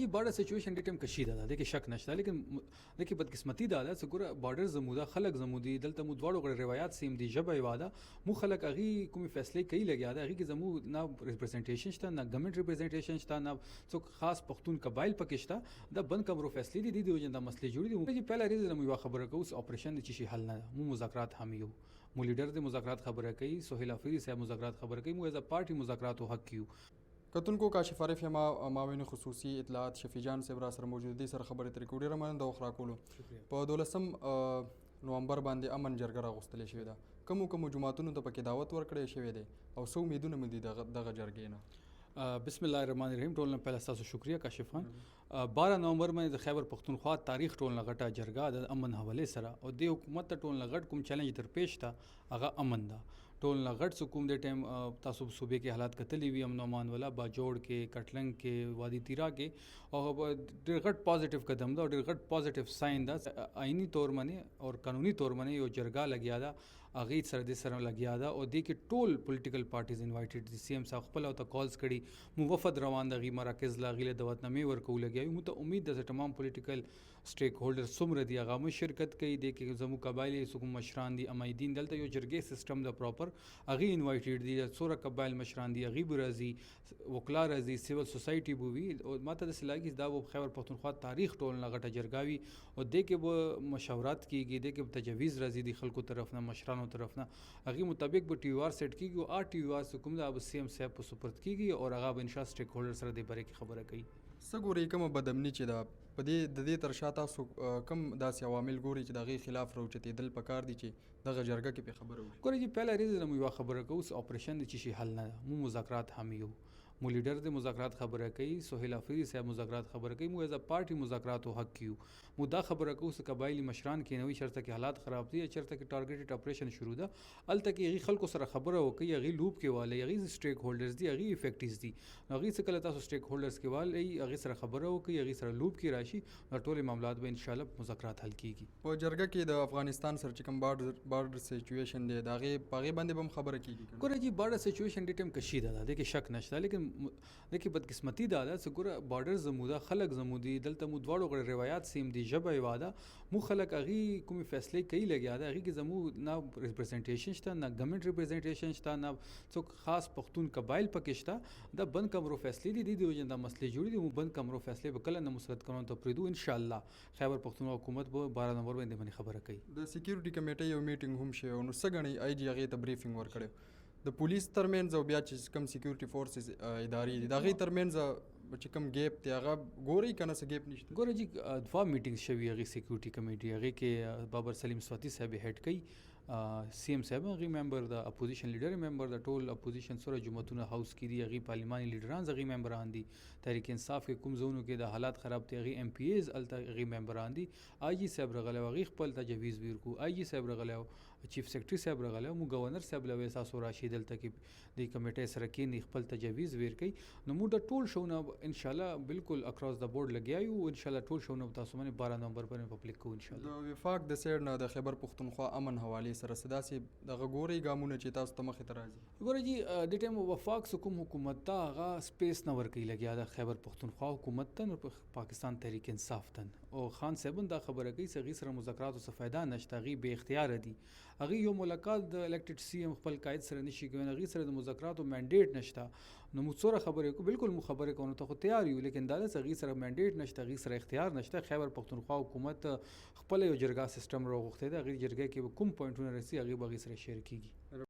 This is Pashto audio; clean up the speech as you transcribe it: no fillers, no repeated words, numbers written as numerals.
जी बड़ा सिचुएशन ډېر ټایم کشیده ده دغه شک نشته لیکن دغه بدقسمتي ده چې ګوره بارډر زموده خلک زمودي دلته مو دواړو غړي روایت سیم دي جبه واده مو خلک اغي کومي فیصله کوي لګیا ده اغي کې زمو نه ریپرزنټیشن شته نه ګورنمنت ریپرزنټیشن شته نه څوک خاص پښتون قبایل پکې شته د بند کمرو فیصله دي د وجنده مسلې جوړي دي چې پهلا ریز مو خبره کوو اپریشن د چی حل نه مو مذاکرات هم یو مو لیډر د مذاکرات خبره کوي سہیل افریدی صاحب مذاکرات خبره کوي مو ایز ا پارټي مذاکرات حق کیو کتونکو کاشف عارف یم معاون خصوصي اطلاعات شفیع جان صاحب را سره موجود دي سره خبرې ترې کوو ډېره مننه د وخت راکولو په 12 نومبر باندې امن جرګه راغوښتلې شوې ده کومو جماعتونو ته پکې دعوت ورکړی شوی دی او څه امیدونه مو دي دغه جرګې نه بسم الله الرحمن الرحیم ټول نه پهله تاسو شکریا کاشف خان 12 نومبر باندې د خیبر پختونخوا تاریخ ټول نه غټه جرګه د امن حواله سره او د حکومت ته ټول نه غټ کوم چیلنج در پیښ تا هغه امن ده ټول نه غټ حکومت د ټیم تاسو صوبې کې حالات کتلې وي امن امان ولا باجوړ کې کټلنګ کې وادي تیرا کې او ډېر غټ پازیټیو قدم ده او ډېر غټ پازیټیو ساين ده آئینی تور باندې او قانوني تور باندې یو جرګه لګیا ده اغه سره د سره لګیا ده او د کې ټول پولیټیکل پارټیز انوایټډ دي سی ام صاحب خپل او ته کالز کړي مو وفد روان دغه مراکز لاغله دعوتنامې ورکو لګیا مو ته امید ده تمام پولیټیکل سټیک هولډر سمره دي هغه شرکت کوي د کې زمو قبایلی سکو مشران دي امیدین دلته یو جرګې سیستم د پراپر اغه انوایټډ دي څوره قبایل مشران دي اغه برازي وکلا راځي سیول سوسایټي بووي او ماته د سلاګي دا و خیبر پختونخوا تاریخ ټول نه غټه جرګاوي او د کې به مشاورات کیږي د کې تجویز راځي د خلکو طرف نه مشرانو طرف نه اغه مطابق به ټي آر سیټ کیږي او ټي آر حکومت د سی ام صاحب په سپورت کیږي او هغه به انشاء سټیک هولډر سره د بره کې خبره کوي سګوري کوم بدامني چې دا په دې تر شاته سو کم داسې عوامل ګوري چې دغه خلاف راوچتي دل پکار دي چې دغه جرګه کې په خبره وي ګوري چې پهلا ریز مو خبره کوو اپریشن د چی حل نه مو مذاکرات هم یو مو لیډر د مذاکرات خبره کوي سہیل افریدی صاحب مذاکرات خبره کوي مو ایز ا پارټي مذاکرات حق کیو مو دا خبره کوو چې قبایلی مشران کې نوې شرطه کې حالات خراب دي چرته کې ټارګټډ اپریشن شروع ده الته کې خلکو سره خبره وکي غي لوب کې والي غي سټیک هولډرز دي غي افیکټیز دي غي څه کله تاسو سټیک هولډرز کې والي غي سره خبره وکي غي سره لوب کې راشي ټول معاملات به ان شاء الله مذاکرات حل کیږي په جرګه کې د افغانستان سره چې کوم بارډر سچويشن دی دا غي پاغي باندې بم خبره کیږي ګوره جی بارډر سچويشن ډېر ټایم کشیده ده دغه شک نشته لیکن دغه بدقسمتي ده چې ګوره بارډر زموده خلک زمودي دلته مو دواړو غړي روایت سیم دي جبه واده مو خلک اغي کومي فیصله کوي لګیا ده اغي کې زمو نه ریپرزنټیشن شته نه ګورنمنت ریپرزنټیشن شته نه څوک خاص پښتون قبایل پکې شته د بند کمرو فیصله دي د وجنده مسلې جوړي دي مو بند کمرو فیصله به کله نه مسرت کړو ته پریدو ان شاء الله خیبر پختونخوا حکومت به 12 نومبر باندې خبره کوي د سکیورټي کمیټې یو میټینګ هم شوی نو سګنی آی جی هغه ته بریفینګ ورکړو د پولیس ترمنځ او بیا چې کم سکیورټي فورسز اداري دي دا غي ترمنځ چې کم ګیپ دی هغه ګوري کنه څه ګیپ نشته ګوره جی دوا میټینګ شوی هغه سکیورټي کمیټي هغه کې بابر سلیم سواتی صاحب هډ کوي سی ام صاحب هغه ممبر د اپوزیشن لیډر ممبر د ټول اپوزیشن سره جماعتونو هاوس کې دی هغه پارلیماني لیډران هغه ممبران دي تحریک انصاف کې کوم زونو کې د حالات خراب دي هغه ام پی ایز الته هغه ممبران دي آی جی صاحب رغله هغه خپل تجویز ورکو آی جی صاحب رغله چیف سیکرټری صاحب رغله مو گورنر صاحب له اساس راشد الته کې د کمیټې سره کې خپل تجویز ورکي نو موږ د ټول شونه ان شاء الله بالکل اکراس د بورډ لګیایو ان شاء الله ټول شونه تاسو باندې 12 نومبر باندې پبلک کو ان شاء الله د وفاق د سیر نه د خیبر پختونخوا امن حواله سره صداسي د غوري ګامونه چې تاسو ته مخې ته راځي ګوره جی د ټیم وفاق حکومت ته هغه سپیس نه ورکي لګیا د خیبر پختونخوا حکومت ته پاکستان تحریک انصاف تن او خان صاحب دا خبره کوي چې غي سره مذاکرات او فائدہ نشته غي به اختیار دي هغه یو ملاقات د الیکټډ سی ام خپل قائد سره نشي کوي هغه سره د مذاکرات او منډیټ نشته نو موږ خبره کو بالکل مو خبره کوو ته خو تیار یو لیکن دا غي سره منډیټ نشته غي سره اختیار نشته خیبر پختونخوا حکومت خپل یو جرګه سیستم راغوښته دا غي جرګه کې کوم پوینټونه رسي هغه به غي سره شیر کیږي